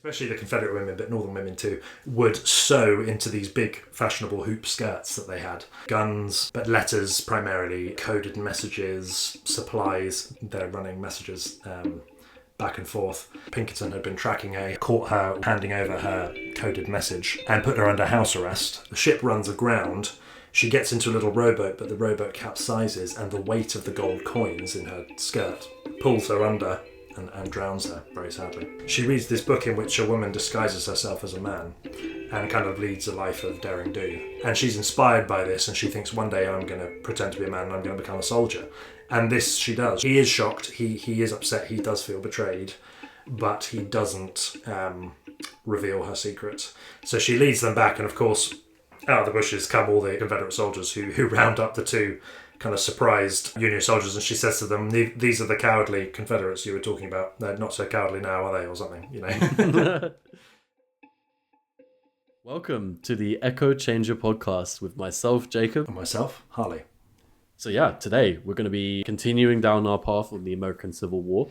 especially the Confederate women, but Northern women too, would sew into these big fashionable hoop skirts that they had. Guns, but letters primarily, coded messages, supplies. They're running messages back and forth. Pinkerton had been tracking caught her handing over her coded message and put her under house arrest. The ship runs aground. She gets into a little rowboat, but the rowboat capsizes and the weight of the gold coins in her skirt pulls her under and drowns her, very sadly. She reads this book in which a woman disguises herself as a man and kind of leads a life of daring do. And she's inspired by this, and she thinks, one day I'm going to pretend to be a man and I'm going to become a soldier. And this she does. He is shocked, he is upset, he does feel betrayed, but he doesn't reveal her secret. So she leads them back, and of course, out of the bushes come all the Confederate soldiers who round up the two kind of surprised Union soldiers, and she says to them, these are the cowardly Confederates you were talking about. They're not so cowardly now, are they, or something, you know. Welcome to the Echo Changer podcast with myself, Jacob. And myself, Harley. So yeah, today we're going to be continuing down our path on the American Civil War.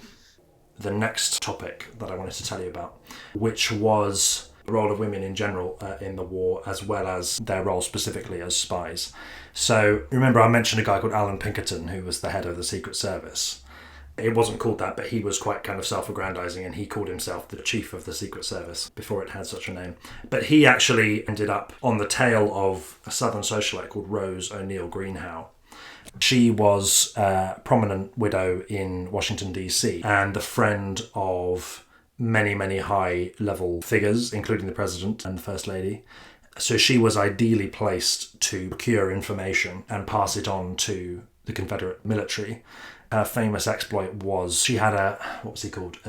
The next topic that I wanted to tell you about, which was the role of women in general in the war, as well as their role specifically as spies. So remember I mentioned a guy called Alan Pinkerton, who was the head of the Secret Service. It wasn't called that, but he was quite kind of self-aggrandizing, and he called himself the chief of the Secret Service before it had such a name. But he actually ended up on the tail of a Southern socialite called Rose O'Neill Greenhow. She was a prominent widow in Washington, D.C., and the friend of many, many high-level figures, including the President and the First Lady. So she was ideally placed to procure information and pass it on to the Confederate military. Her famous exploit was she had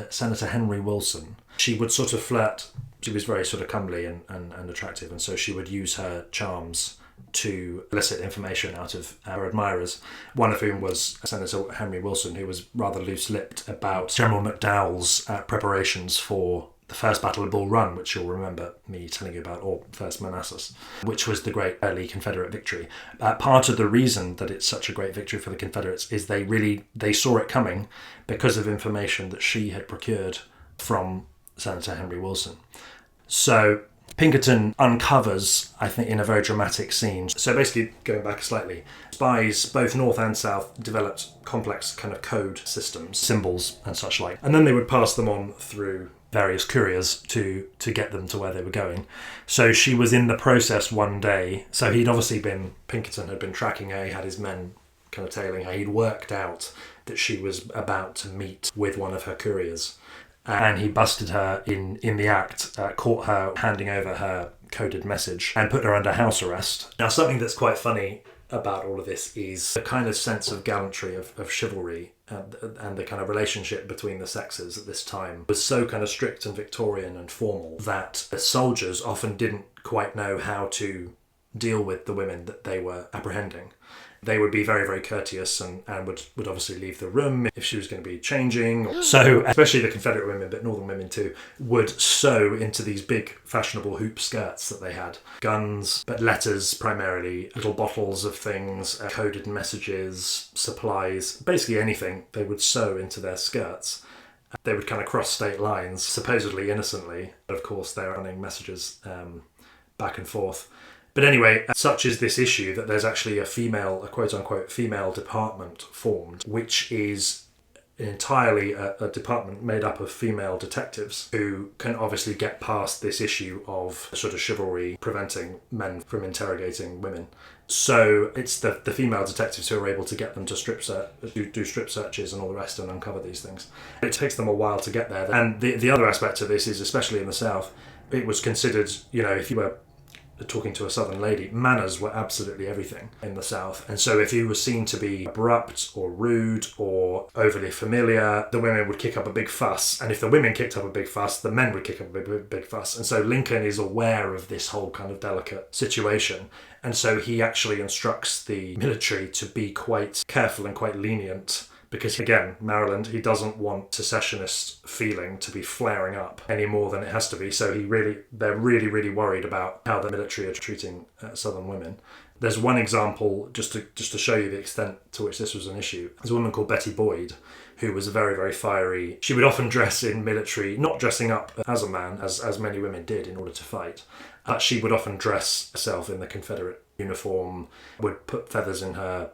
Senator Henry Wilson. She would sort of flirt. She was very sort of comely and attractive, and so she would use her charms to elicit information out of her admirers, one of whom was Senator Henry Wilson, who was rather loose-lipped about General McDowell's preparations for the First Battle of Bull Run, which you'll remember me telling you about, or First Manassas, which was the great early Confederate victory. Part of the reason that it's such a great victory for the Confederates is they saw it coming because of information that she had procured from Senator Henry Wilson. So Pinkerton uncovers, I think, in a very dramatic scene. So basically, going back slightly, spies, both North and South, developed complex kind of code systems, symbols and such like. And then they would pass them on through various couriers to get them to where they were going. So she was in the process one day. So Pinkerton had been tracking her, he had his men kind of tailing her. He'd worked out that she was about to meet with one of her couriers. And he busted her in the act, caught her handing over her coded message and put her under house arrest. Now, something that's quite funny about all of this is the kind of sense of gallantry, of chivalry, and the kind of relationship between the sexes at this time was so kind of strict and Victorian and formal that the soldiers often didn't quite know how to deal with the women that they were apprehending. They would be very, very courteous and would obviously leave the room if she was going to be changing. So, especially the Confederate women, but Northern women too, would sew into these big fashionable hoop skirts that they had. Guns, but letters primarily, little bottles of things, coded messages, supplies, basically anything they would sew into their skirts. They would kind of cross state lines, supposedly innocently. Of course, they're running messages back and forth. But anyway, such is this issue that there's actually a quote-unquote female department formed, which is entirely a department made up of female detectives who can obviously get past this issue of sort of chivalry preventing men from interrogating women. So it's the female detectives who are able to get them to do strip searches and all the rest and uncover these things. It takes them a while to get there. And the other aspect of this is, especially in the South, it was considered, if you were talking to a Southern lady, manners were absolutely everything in the South. And so if you were seen to be abrupt or rude or overly familiar, the women would kick up a big fuss. And if the women kicked up a big fuss, the men would kick up a big fuss. And so Lincoln is aware of this whole kind of delicate situation. And so he actually instructs the military to be quite careful and quite lenient, because again, Maryland, he doesn't want secessionist feeling to be flaring up any more than it has to be. So they're really, really worried about how the military are treating Southern women. There's one example, just to show you the extent to which this was an issue. There's a woman called Belle Boyd, who was very, very fiery. She would often dress in military, not dressing up as a man, as many women did in order to fight. But she would often dress herself in the Confederate uniform, would put feathers in her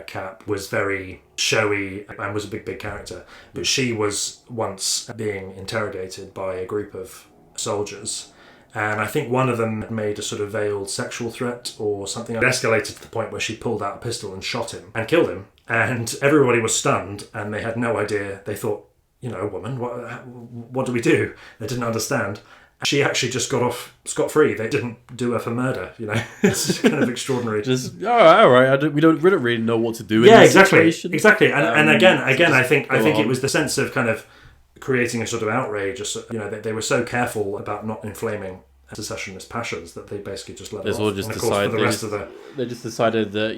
cap, was very showy and was a big character. But she was once being interrogated by a group of soldiers, and I think one of them made a sort of veiled sexual threat or something. It escalated to the point where she pulled out a pistol and shot him and killed him, and everybody was stunned and they had no idea. They thought, a woman, what do we do? They didn't understand. She actually just got off scot-free. They didn't do her for murder. It's kind of extraordinary. Just all right. We don't really know what to do. Yeah, in this situation. Exactly. And again, I think it was the sense of kind of creating a sort of outrage. They were so careful about not inflaming secessionist passions that they basically just let it off. They just decided that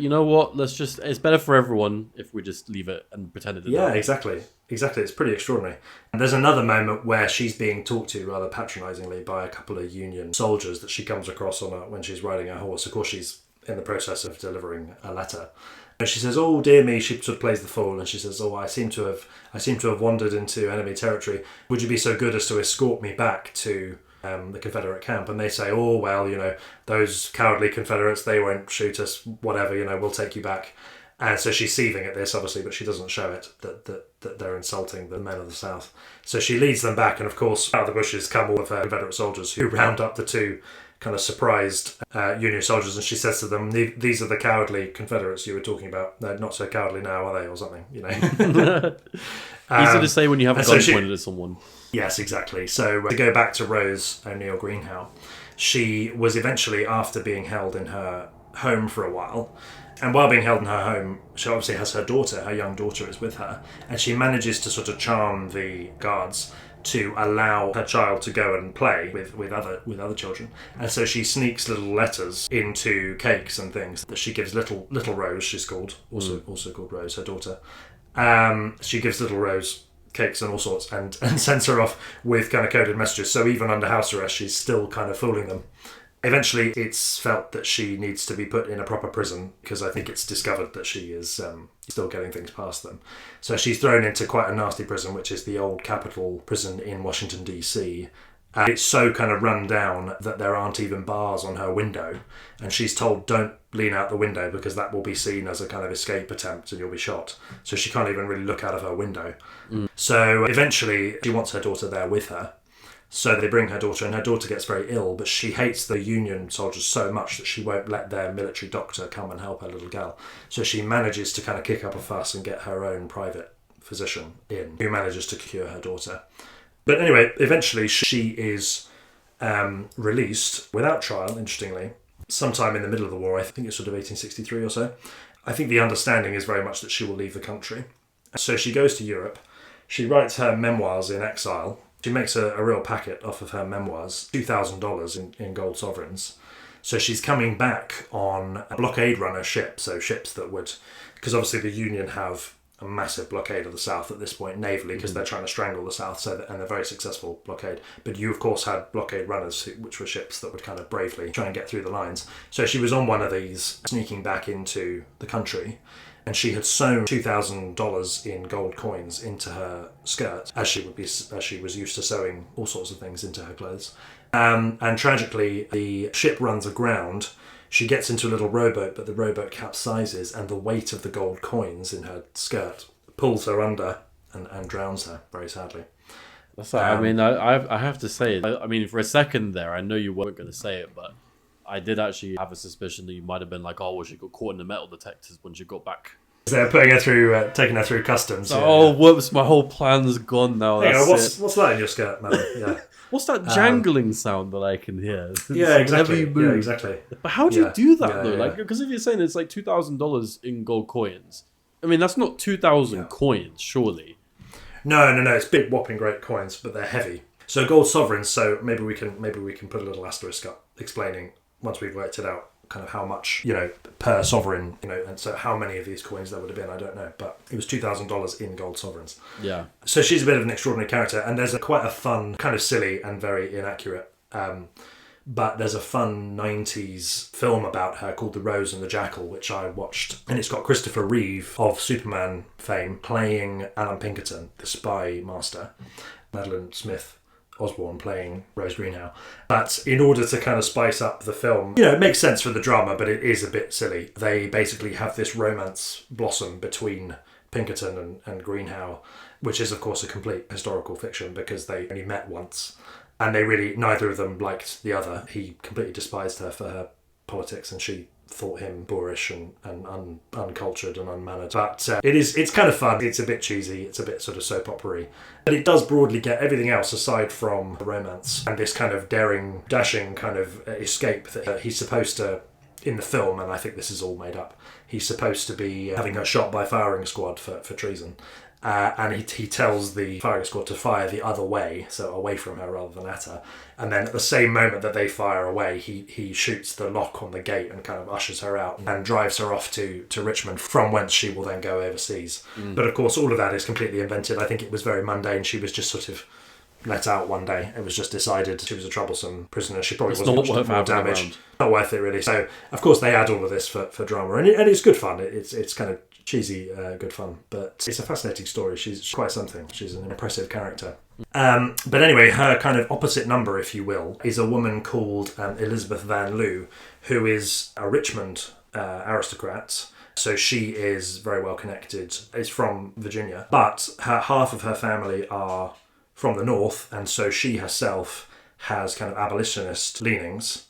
it's better for everyone if we just leave it and pretend it didn't happen. Exactly. It's pretty extraordinary. And there's another moment where she's being talked to rather patronisingly by a couple of Union soldiers that she comes across when she's riding her horse. Of course, she's in the process of delivering a letter. And she says, "Oh dear me," she sort of plays the fool, and she says, "Oh, I seem to have wandered into enemy territory. Would you be so good as to escort me back to the Confederate camp?" And they say, "Oh well, those cowardly Confederates, they won't shoot us, whatever, we'll take you back." And so she's seething at this, obviously, but she doesn't show it, that they're insulting the men of the South. So she leads them back, and of course, out of the bushes come all of her Confederate soldiers who round up the two kind of surprised Union soldiers, and she says to them, "These are the cowardly Confederates you were talking about. They're not so cowardly now, are they?" Or something, Easy to say when you have a gun pointed at someone. Yes, exactly. So to go back to Rose O'Neill Greenhow, she was eventually, after being held in her home for a while, and while being held in her home, she obviously has her young daughter is with her, and she manages to sort of charm the guards to allow her child to go and play with other children. And so she sneaks little letters into cakes and things that she gives little Rose, she's called, also called Rose, her daughter. She gives little Rose cakes and all sorts and sends her off with kind of coded messages. So even under house arrest, she's still kind of fooling them. Eventually, it's felt that she needs to be put in a proper prison because I think it's discovered that she is still getting things past them. So she's thrown into quite a nasty prison, which is the old Capitol prison in Washington, D.C. It's so kind of run down that there aren't even bars on her window. And she's told, don't lean out the window because that will be seen as a kind of escape attempt and you'll be shot. So she can't even really look out of her window. So eventually, she wants her daughter there with her. So they bring her daughter, and her daughter gets very ill, but she hates the Union soldiers so much that she won't let their military doctor come and help her little girl. So she manages to kind of kick up a fuss and get her own private physician in, who manages to cure her daughter. But anyway, eventually she is released without trial, interestingly, sometime in the middle of the war. I think it's sort of 1863 or so. I think the understanding is very much that she will leave the country. So she goes to Europe. She writes her memoirs in exile. She makes a real packet off of her memoirs, $2,000 in gold sovereigns. So she's coming back on a blockade runner ship, so ships that would... Because obviously the Union have a massive blockade of the South at this point, navally, because they're trying to strangle the South, and they're very successful blockade. But you, of course, had blockade runners, which were ships that would kind of bravely try and get through the lines. So she was on one of these, sneaking back into the country, and she had sewn $2,000 in gold coins into her skirt, as she was used to sewing all sorts of things into her clothes. And tragically, the ship runs aground. She gets into a little rowboat, but the rowboat capsizes, and the weight of the gold coins in her skirt pulls her under and drowns her, very sadly. That's I mean, I have to say, I mean, for a second there, I know you weren't going to say it, but I did actually have a suspicion that you might have been like, oh, well, she got caught in the metal detectors when she got back. They're putting her through, taking her through customs. So, oh, whoops, my whole plan's gone now. What's that in your skirt, madam? Yeah. What's that jangling sound that I can hear? Yeah, exactly. Yeah, exactly. But how do you do that, though? Like, because if you're saying it's like $2,000 in gold coins, I mean, that's not 2,000 coins, surely. No. It's big, whopping great coins, but they're heavy. So gold sovereigns. So maybe we can put a little asterisk up explaining once we've worked it out, kind of how much per sovereign, and so how many of these coins there would have been, I don't know, but it was $2,000 in gold sovereigns. Yeah. So she's a bit of an extraordinary character, and there's quite a fun, kind of silly and very inaccurate But there's a fun 90s film about her called The Rose and the Jackal, which I watched. And it's got Christopher Reeve of Superman fame playing Alan Pinkerton, the spy master. Madeline Smith Osborne playing Rose Greenhow. But in order to kind of spice up the film, it makes sense for the drama, but it is a bit silly. They basically have this romance blossom between Pinkerton and Greenhow, which is, of course, a complete historical fiction because they only met once. And neither of them liked the other. He completely despised her for her politics, and she thought him boorish and uncultured and unmannered. But it's kind of fun. It's a bit cheesy. It's a bit sort of soap opera-y. But it does broadly get everything else aside from the romance and this kind of daring, dashing kind of escape that he's supposed to, in the film, and I think this is all made up, he's supposed to be having her shot by firing squad for treason. And he tells the firing squad to fire the other way, so away from her rather than at her. And then at the same moment that they fire away, he shoots the lock on the gate and kind of ushers her out and drives her off to Richmond, from whence she will then go overseas. But of course, all of that is completely invented. I think it was very mundane. She was just sort of let out one day. It was just decided she was a troublesome prisoner. She probably wasn't much more damaged. Not worth it, really. So, of course, they add all of this for drama. And it's good fun. It's kind of cheesy, good fun. But it's a fascinating story. She's quite something. She's an impressive character. But anyway, her kind of opposite number, if you will, is a woman called Elizabeth Van Loo, who is a Richmond aristocrat. So she is very well connected. Is from Virginia. But half of her family are from the north, and so she herself has kind of abolitionist leanings.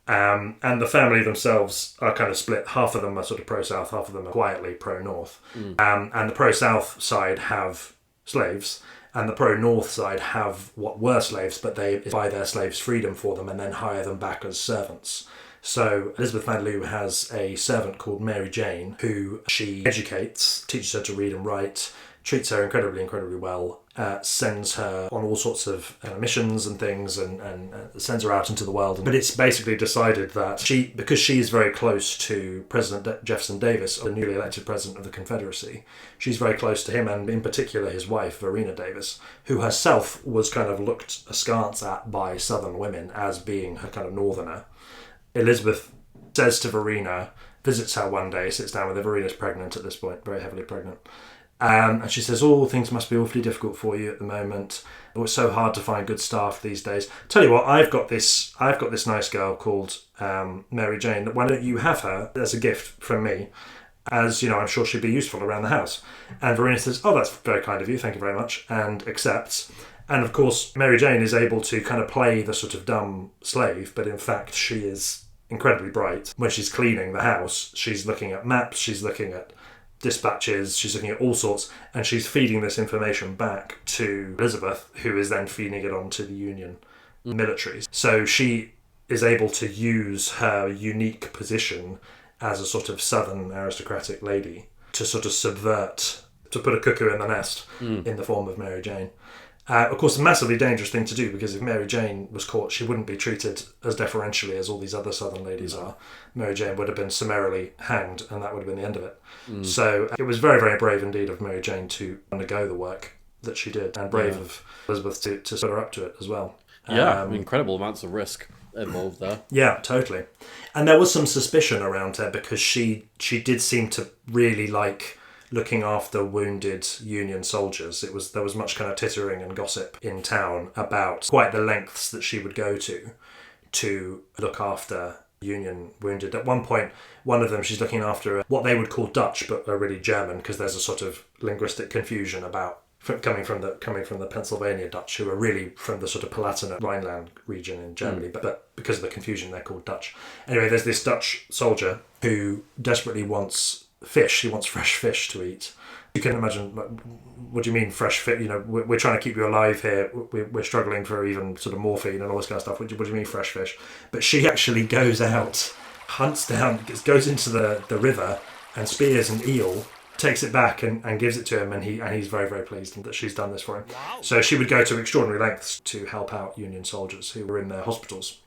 And the family themselves are kind of split. Half of them are sort of pro-South, half of them are quietly pro-North. And the pro-South side have slaves, and the pro-North side have what were slaves, but they buy their slaves freedom for them and then hire them back as servants. So Elizabeth Van Loo has a servant called Mary Jane, who she educates, teaches her to read and write, treats her incredibly, incredibly well, sends her on all sorts of missions and things, and sends her out into the world. But it's basically decided that because she is very close to President Jefferson Davis, the newly elected president of the Confederacy, she's very close to him, and in particular his wife, Verena Davis, who herself was kind of looked askance at by Southern women as being her kind of northerner. Elizabeth says to Verena, visits her one day, sits down with her. Verena's pregnant at this point, very heavily pregnant. And she says, things must be awfully difficult for you at the moment. It's so hard to find good staff these days. Tell you what, I've got this nice girl called Mary Jane. Why don't you have her as a gift from me? As, I'm sure she'd be useful around the house. And Verena says, that's very kind of you, thank you very much, and accepts. And of course, Mary Jane is able to kind of play the sort of dumb slave, but in fact she is incredibly bright. When she's cleaning the house, she's looking at maps, she's looking at dispatches, she's looking at all sorts, and she's feeding this information back to Elizabeth, who is then feeding it on to the Union militaries. So she is able to use her unique position as a sort of southern aristocratic lady to sort of subvert, to put a cuckoo in the nest in the form of Mary Jane. Of course, a massively dangerous thing to do, because if Mary Jane was caught, she wouldn't be treated as deferentially as all these other southern ladies are. Mary Jane would have been summarily hanged, and that would have been the end of it. So it was very, very brave indeed of Mary Jane to undergo the work that she did, and brave of Elizabeth to put her up to it as well. Incredible amounts of risk involved there. Yeah, totally. And there was some suspicion around her, because she did seem to really like looking after wounded Union soldiers. There was much kind of tittering and gossip in town about quite the lengths that she would go to look after Union wounded. At one point, one of them, she's looking after what they would call Dutch, but are really German, because there's a sort of linguistic confusion about coming from the Pennsylvania Dutch, who are really from the sort of Palatinate Rhineland region in Germany, but because of the confusion, they're called Dutch. Anyway, there's this Dutch soldier who desperately wants fish. He wants fresh fish to eat. You can imagine, what do you mean fresh fish? We're trying to keep you alive here. We're struggling for even sort of morphine and all this kind of stuff. What do you mean fresh fish? But she actually goes out, hunts down, goes into the river and spears an eel, takes it back and gives it to him, and he's very, very pleased that she's done this for him. Wow. So she would go to extraordinary lengths to help out Union soldiers who were in their hospitals.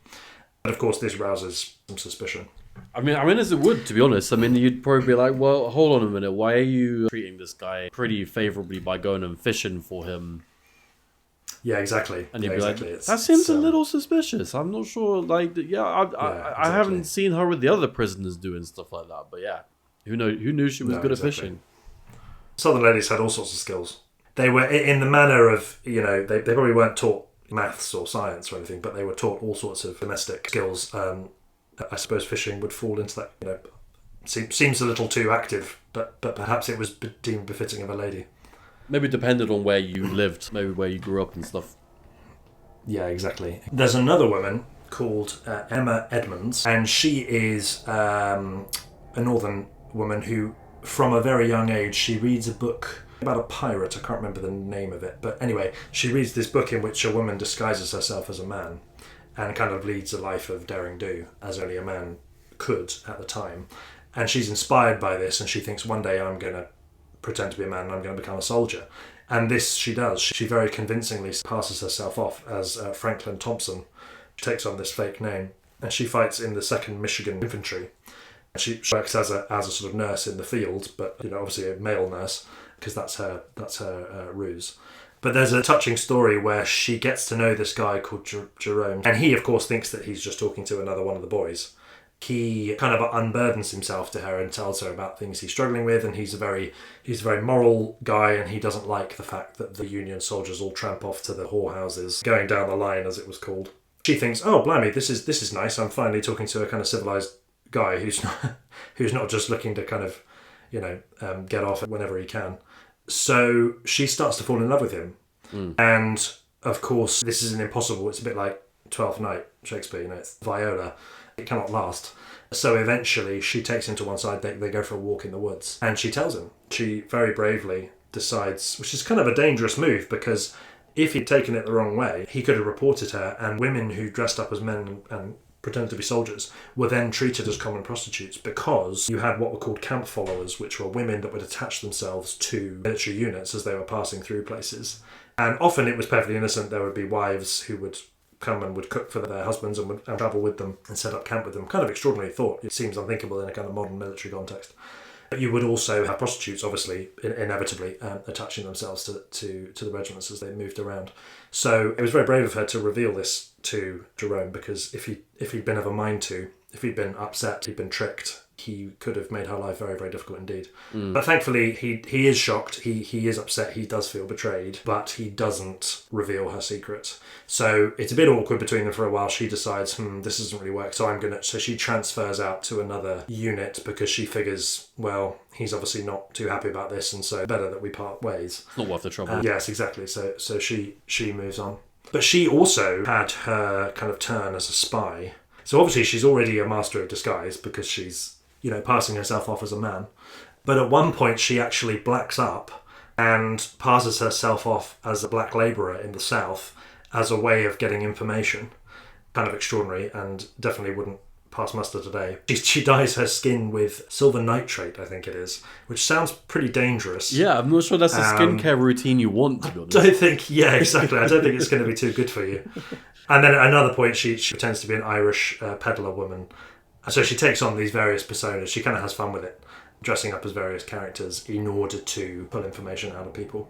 But of course, this rouses some suspicion. I mean, as it would, to be honest. I mean, you'd probably be like, well, hold on a minute. Why are you treating this guy pretty favourably by going and fishing for him? Yeah, exactly. And you'd be like, that seems a little suspicious. I'm not sure. Like, I haven't seen her with the other prisoners doing stuff like that. But yeah, who knew she was good at fishing? Southern ladies had all sorts of skills. They were in the manner of, they probably weren't taught maths or science or anything, but they were taught all sorts of domestic skills. I suppose fishing would fall into that. Seems a little too active, but perhaps it was deemed befitting of a lady. Maybe it depended on where you lived, maybe where you grew up and stuff. Yeah, exactly. There's another woman called Emma Edmonds, and she is a northern woman who, from a very young age, she reads a book about a pirate. I can't remember the name of it, but anyway, she reads this book in which a woman disguises herself as a man and kind of leads a life of daring do, as only a man could at the time. And she's inspired by this, and she thinks, one day I'm going to pretend to be a man and I'm going to become a soldier. And this she does. She very convincingly passes herself off as Franklin Thompson. She takes on this fake name, and she fights in the 2nd Michigan Infantry. She works as a sort of nurse in the field, but obviously a male nurse, because that's her ruse. But there's a touching story where she gets to know this guy called Jerome, and he of course thinks that he's just talking to another one of the boys. He kind of unburdens himself to her and tells her about things he's struggling with, and he's a very moral guy, and he doesn't like the fact that the Union soldiers all tramp off to the whorehouses, going down the line as it was called. She thinks, oh blimey, this is nice. I'm finally talking to a kind of civilized guy who's not just looking to kind of get off whenever he can. So she starts to fall in love with him, and of course this isn't impossible. It's a bit like Twelfth Night, Shakespeare. It's Viola. It cannot last. So eventually she takes him to one side, they go for a walk in the woods, and she tells him. She very bravely decides, which is kind of a dangerous move, because if he'd taken it the wrong way, he could have reported her, and women who dressed up as men and pretended to be soldiers were then treated as common prostitutes, because you had what were called camp followers, which were women that would attach themselves to military units as they were passing through places. And often it was perfectly innocent. There would be wives who would come and would cook for their husbands and would travel with them and set up camp with them. Kind of extraordinary thought. It seems unthinkable in a kind of modern military context. But you would also have prostitutes, obviously, inevitably attaching themselves to the regiments as they moved around. So it was very brave of her to reveal this to Jerome, because if he'd been of a mind to, if he'd been upset, he'd been tricked, he could have made her life very, very difficult indeed. But thankfully, he is shocked, he is upset, he does feel betrayed, but he doesn't reveal her secret. So it's a bit awkward between them for a while. She decides, this doesn't really work, so she transfers out to another unit, because she figures, well, he's obviously not too happy about this, and so better that we part ways. Not worth the trouble. Yes, exactly. So she moves on. But she also had her kind of turn as a spy. So obviously she's already a master of disguise, because she's passing herself off as a man. But at one point she actually blacks up and passes herself off as a black labourer in the South as a way of getting information. Kind of extraordinary, and definitely wouldn't pass muster today. She dyes her skin with silver nitrate, I think it is, which sounds pretty dangerous. Yeah, I'm not sure that's a skincare routine you want, to be honest. I don't think it's going to be too good for you. And then at another point she pretends to be an Irish peddler woman. So she takes on these various personas. She kind of has fun with it, dressing up as various characters in order to pull information out of people.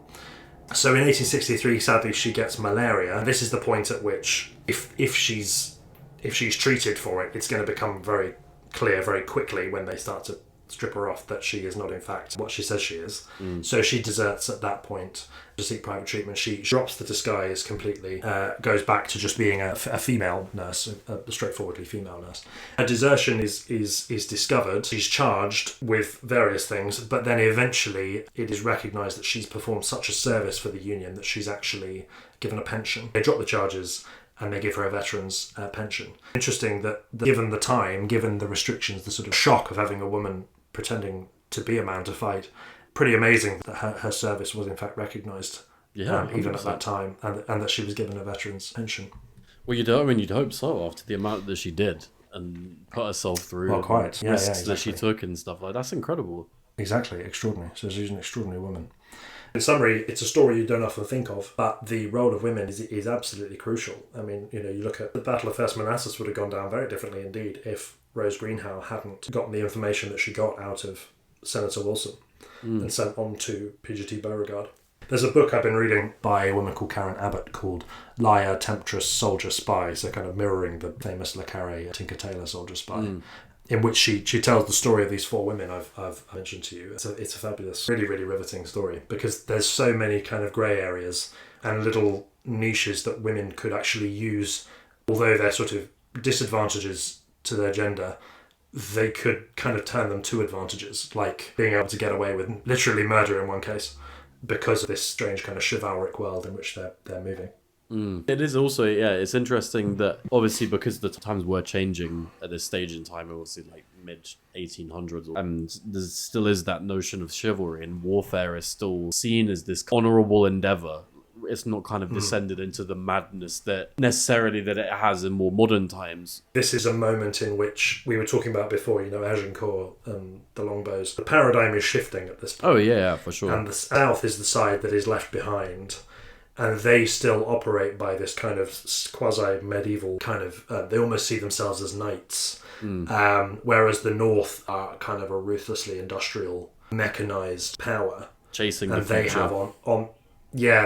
So in 1863, sadly, she gets malaria. This is the point at which, if she's treated for it, it's going to become very clear very quickly when they start to strip her off that she is not in fact what she says she is. So she deserts at that point to seek private treatment. She drops the disguise completely, goes back to just being a female nurse, a straightforwardly female nurse. Her desertion is discovered. She's charged with various things, but then eventually it is recognised that she's performed such a service for the Union that she's actually given a pension. They drop the charges and they give her a veteran's pension. Interesting that given the time, given the restrictions, the sort of shock of having a woman pretending to be a man to fight, pretty amazing that her service was in fact recognised, even at that time, and that she was given a veteran's pension. Well, you'd hope so, after the amount that she did and put herself through risks that she took and stuff like that. That's incredible. Exactly, extraordinary. So she's an extraordinary woman. In summary, it's a story you don't often think of, but the role of women is absolutely crucial. I mean, you look at the Battle of First Manassas would have gone down very differently indeed if Rose Greenhow hadn't gotten the information that she got out of Senator Wilson and sent on to PGT Beauregard. There's a book I've been reading by a woman called Karen Abbott called Liar, Temptress, Soldier, Spy, so kind of mirroring the famous Le Carre Tinker Tailor Soldier Spy, in which she tells the story of these four women I've mentioned to you. It's a fabulous, really, really riveting story, because there's so many kind of grey areas and little niches that women could actually use, although they're sort of disadvantages to their gender. They could kind of turn them to advantages, like being able to get away with literally murder in one case because of this strange kind of chivalric world in which they're moving. It is also, it's interesting that obviously because the times were changing at this stage in time, obviously like mid 1800s, and there still is that notion of chivalry, and warfare is still seen as this honourable endeavour. It's not kind of descended into the madness that it has in more modern times. This is a moment in which we were talking about before, Agincourt and the longbows. The paradigm is shifting at this point. Oh, yeah, for sure. And the south is the side that is left behind. And they still operate by this kind of quasi-medieval kind of... they almost see themselves as knights. Whereas the north are kind of a ruthlessly industrial, mechanised power. Chasing and the future.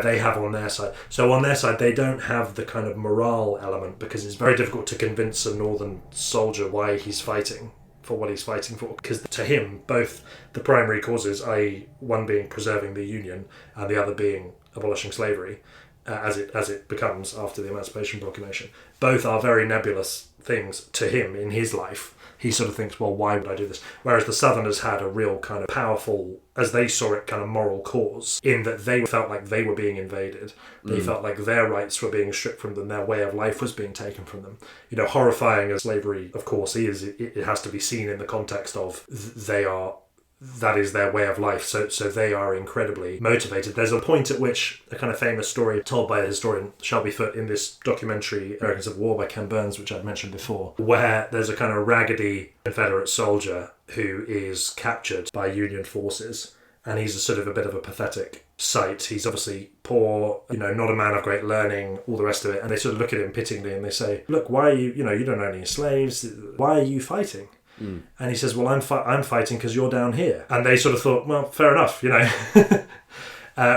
They have on their side. So on their side, they don't have the kind of morale element, because it's very difficult to convince a northern soldier why he's fighting for what he's fighting for. Because to him, both the primary causes, i.e. one being preserving the Union and the other being abolishing slavery, as it becomes after the Emancipation Proclamation, both are very nebulous things to him in his life. He sort of thinks, well, why would I do this? Whereas the Southerners had a real kind of powerful, as they saw it, kind of moral cause, in that they felt like they were being invaded. They felt like their rights were being stripped from them, their way of life was being taken from them. Horrifying as slavery, of course, is, it has to be seen in the context of that is their way of life, so they are incredibly motivated. There's a point at which a kind of famous story told by the historian Shelby Foote in this documentary Americans of War by Ken Burns, which I'd mentioned before, where there's a kind of raggedy Confederate soldier who is captured by Union forces, and he's a sort of a bit of a pathetic sight. He's obviously poor, not a man of great learning, all the rest of it, and they sort of look at him pityingly and they say, look, why are you, you don't own any slaves, why are you fighting? And he says, well, I'm fighting because you're down here. And they sort of thought, well, fair enough,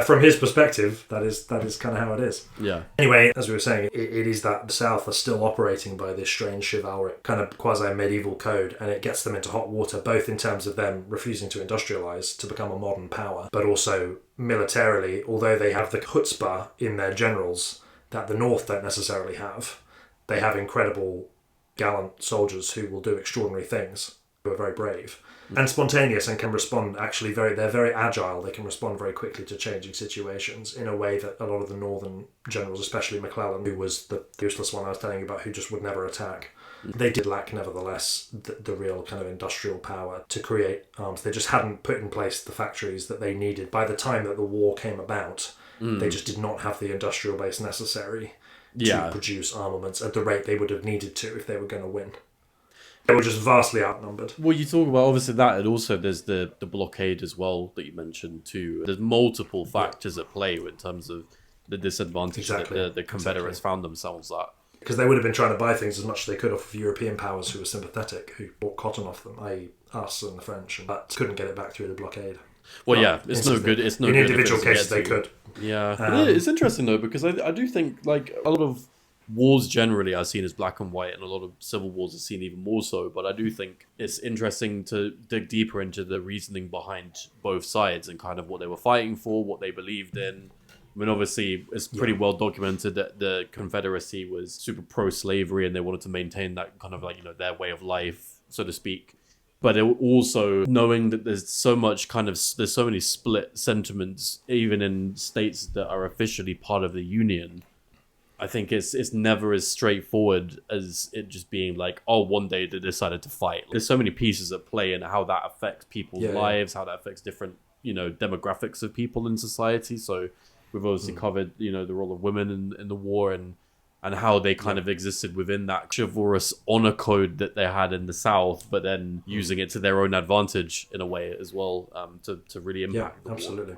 From his perspective, that is kind of how it is. Yeah. Anyway, as we were saying, it is that the South are still operating by this strange chivalric kind of quasi-medieval code, and it gets them into hot water, both in terms of them refusing to industrialise to become a modern power, but also militarily, although they have the chutzpah in their generals that the North don't necessarily have. They have incredible gallant soldiers who will do extraordinary things, who are very brave and spontaneous and can respond they're very agile. They can respond very quickly to changing situations in a way that a lot of the northern generals, especially McClellan, who was the useless one I was telling you about, who just would never attack, they did lack nevertheless the real kind of industrial power to create arms. They just hadn't put in place the factories that they needed. By the time that the war came about, they just did not have the industrial base necessary to produce armaments at the rate they would have needed to if they were going to win. They were just vastly outnumbered. Well, you talk about obviously that, and also there's the blockade as well that you mentioned too. There's multiple factors at play in terms of the disadvantage that the Confederates found themselves at. Because they would have been trying to buy things as much as they could off of European powers who were sympathetic, who bought cotton off them, i.e. us and the French, but couldn't get it back through the blockade. It's no good. It's no in good individual cases they could. Yeah, it's interesting though, because I do think like a lot of wars generally are seen as black and white, and a lot of civil wars are seen even more so. But I do think it's interesting to dig deeper into the reasoning behind both sides and kind of what they were fighting for, what they believed in. I mean, obviously, it's pretty well documented that the Confederacy was super pro-slavery and they wanted to maintain that kind of like, their way of life, so to speak. But it also knowing that there's so many split sentiments, even in states that are officially part of the Union. I think it's never as straightforward as it just being like, oh, one day they decided to fight. There's so many pieces at play in how that affects people's lives, how that affects different, demographics of people in society. So we've obviously covered, the role of women in the war and how they kind of existed within that chivalrous honor code that they had in the South, but then using it to their own advantage in a way as well, to really impact the war. Absolutely.